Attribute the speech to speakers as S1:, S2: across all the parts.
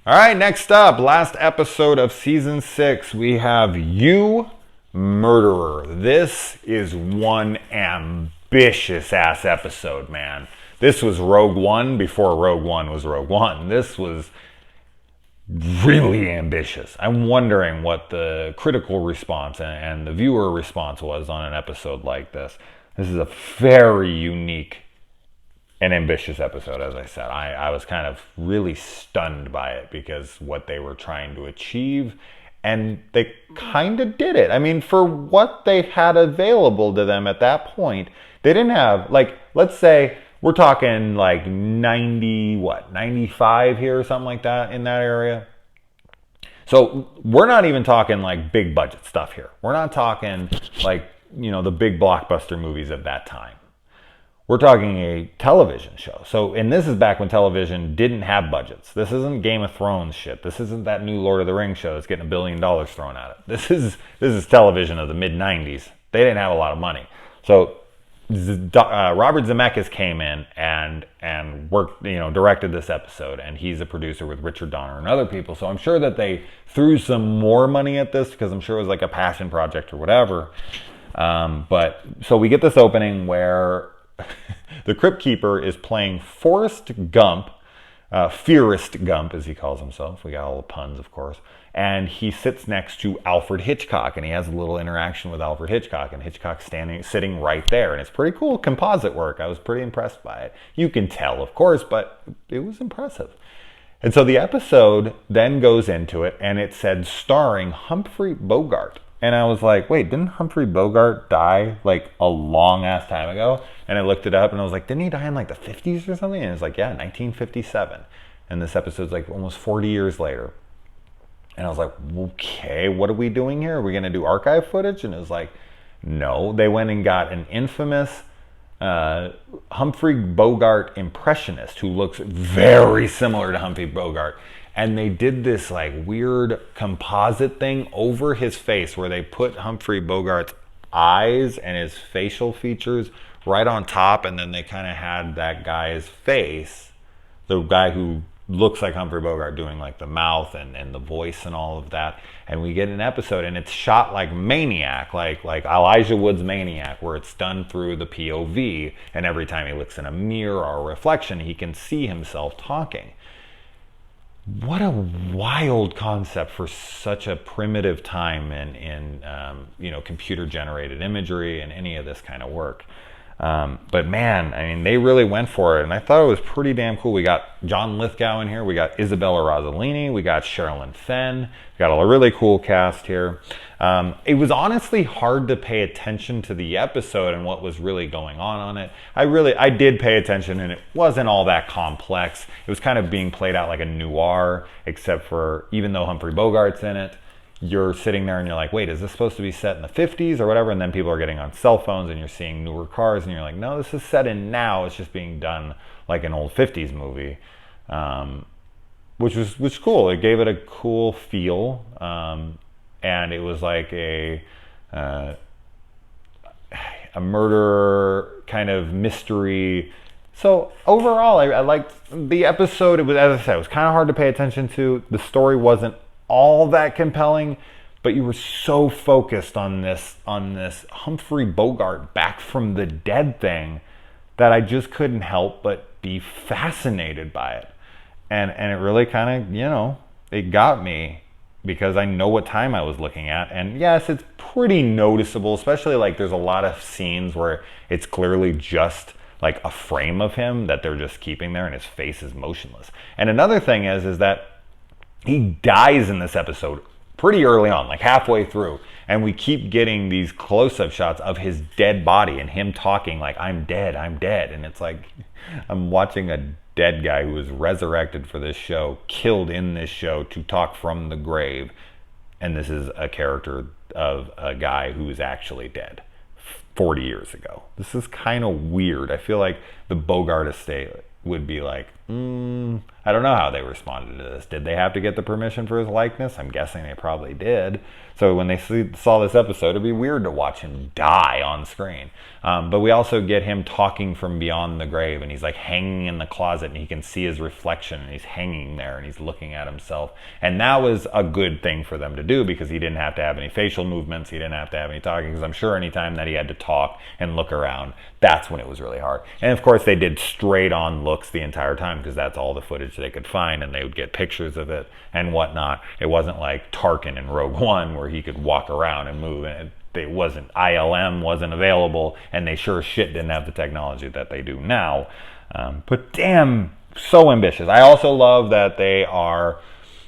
S1: All right, next up, last episode of season 6, we have You Murderer. This is one ambitious ass episode, man. This was Rogue One before Rogue One was Rogue One. This was really ambitious. I'm wondering what the critical response and the viewer response was on an episode like this. This is a very unique and ambitious episode, as I said. I was kind of really stunned by it because what they were trying to achieve, and they kind of did it. I mean, for what they had available to them at that point, they didn't have, like, let's say we're talking like 95 here or something like that in that area. So we're not even talking like big budget stuff here. We're not talking like, the big blockbuster movies of that time. We're talking a television show. And this is back when television didn't have budgets. This isn't Game of Thrones shit. This isn't that new Lord of the Rings show that's getting $1 billion thrown at it. This is television of the mid 90s. They didn't have a lot of money. So Robert Zemeckis came in and worked, directed this episode, and he's a producer with Richard Donner and other people. So I'm sure that they threw some more money at this because I'm sure it was like a passion project or whatever. But so we get this opening where the Crypt Keeper is playing Forrest Gump, Fearest Gump as he calls himself. We got all the puns, of course. And he sits next to Alfred Hitchcock, and he has a little interaction with Alfred Hitchcock, and Hitchcock's sitting right there. And it's pretty cool composite work. I was pretty impressed by it. You can tell, of course, but it was impressive. And so the episode then goes into it, and it said starring Humphrey Bogart. And I was like, wait, didn't Humphrey Bogart die like a long ass time ago? And I looked it up and I was like, didn't he die in like the 50s or something? And it's like, yeah, 1957. And this episode's like almost 40 years later. And I was like, okay, what are we doing here? Are we going to do archive footage? And it was like, no. They went and got an infamous Humphrey Bogart impressionist who looks very similar to Humphrey Bogart. And they did this like weird composite thing over his face where they put Humphrey Bogart's eyes and his facial features right on top, and then they kind of had that guy's face, the guy who looks like Humphrey Bogart doing like the mouth and the voice and all of that. And we get an episode and it's shot like Maniac, like Elijah Wood's Maniac, where it's done through the POV, and every time he looks in a mirror or a reflection, he can see himself talking. What a wild concept for such a primitive time in computer generated imagery and any of this kind of work. But man, I mean, they really went for it, and I thought it was pretty damn cool. We got John Lithgow in here, we got Isabella Rossellini, we got Sherilyn Fenn, we got a really cool cast here. It was honestly hard to pay attention to the episode and what was really going on it. I did pay attention, and it wasn't all that complex. It was kind of being played out like a noir, except for even though Humphrey Bogart's in it, you're sitting there and you're like, wait, is this supposed to be set in the 50s or whatever? And then people are getting on cell phones and you're seeing newer cars and you're like, no, this is set in now. It's just being done like an old 50s movie, which was cool. It gave it a cool feel. And it was like a murder kind of mystery. So overall, I liked the episode. It was, as I said, it was kind of hard to pay attention to. The story wasn't all that compelling, but you were so focused on this Humphrey Bogart back from the dead thing that I just couldn't help but be fascinated by it. And it really kind of, it got me because I know what time I was looking at. And yes, it's pretty noticeable, especially like there's a lot of scenes where it's clearly just like a frame of him that they're just keeping there and his face is motionless. And another thing is that he dies in this episode pretty early on, like halfway through. And we keep getting these close-up shots of his dead body and him talking like, I'm dead, I'm dead. And it's like, I'm watching a dead guy who was resurrected for this show, killed in this show to talk from the grave. And this is a character of a guy who is actually dead 40 years ago. This is kind of weird. I feel like the Bogart estate would be like, I don't know how they responded to this. Did they have to get the permission for his likeness? I'm guessing they probably did. So when they saw this episode, it'd be weird to watch him die on screen. But we also get him talking from beyond the grave, and he's like hanging in the closet, and he can see his reflection, and he's hanging there, and he's looking at himself. And that was a good thing for them to do, because he didn't have to have any facial movements, he didn't have to have any talking, because I'm sure anytime that he had to talk and look around, that's when it was really hard. And of course they did straight on looks the entire time, because that's all the footage they could find, and they would get pictures of it and whatnot. It wasn't like Tarkin in Rogue One where he could walk around and move, and it wasn't, ILM wasn't available, and they sure as shit didn't have the technology that they do now. But damn, so ambitious. I also love that they are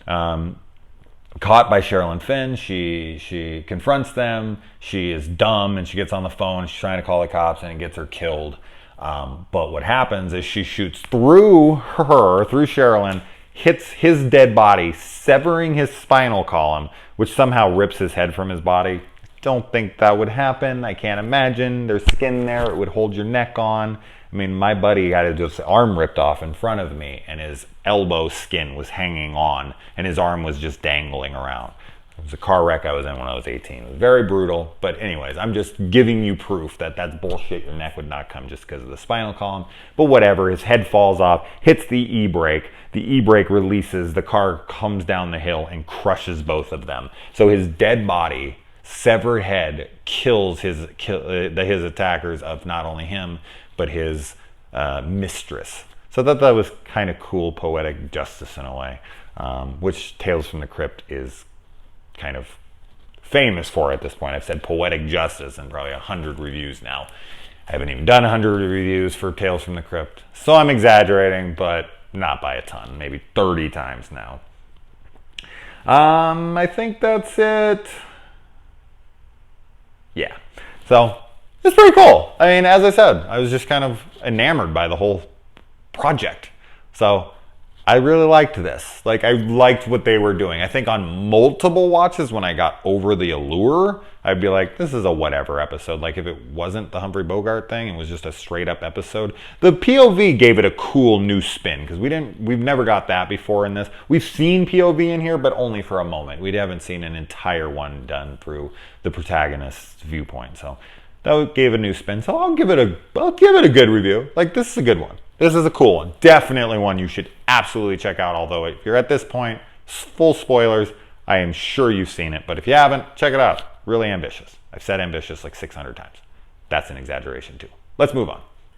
S1: caught by Sherilyn Fenn. She confronts them. She is dumb, and she gets on the phone. She's trying to call the cops, and it gets her killed. But what happens is she shoots through Sherilyn, hits his dead body, severing his spinal column, which somehow rips his head from his body. Don't think that would happen. I can't imagine. There's skin there. It would hold your neck on. I mean, my buddy had his arm ripped off in front of me, and his elbow skin was hanging on, and his arm was just dangling around. It was a car wreck I was in when I was 18. It was very brutal. But anyways, I'm just giving you proof that that's bullshit. Your neck would not come just because of the spinal column. But whatever. His head falls off, hits the e-brake. The e-brake releases. The car comes down the hill and crushes both of them. So his dead body, severed head, kills his attackers of not only him, but his mistress. So that was kind of cool, poetic justice in a way, which Tales from the Crypt is kind of famous for at this point. I've said poetic justice in probably 100 reviews now. I haven't even done 100 reviews for Tales from the Crypt, so I'm exaggerating, but not by a ton, maybe 30 times now. I think that's it. Yeah, so it's pretty cool. I mean, as I said, I was just kind of enamored by the whole project. So I really liked this. Like, I liked what they were doing. I think on multiple watches, when I got over the allure, I'd be like, this is a whatever episode. Like, if it wasn't the Humphrey Bogart thing, it was just a straight up episode. The POV gave it a cool new spin, because we've never got that before in this. We've seen POV in here, but only for a moment. We haven't seen an entire one done through the protagonist's viewpoint. So that gave a new spin. So I'll give it a good review. Like, this is a good one. This is a cool one. Definitely one you should absolutely check out. Although if you're at this point, full spoilers, I am sure you've seen it. But if you haven't, check it out. Really ambitious. I've said ambitious like 600 times. That's an exaggeration too. Let's move on.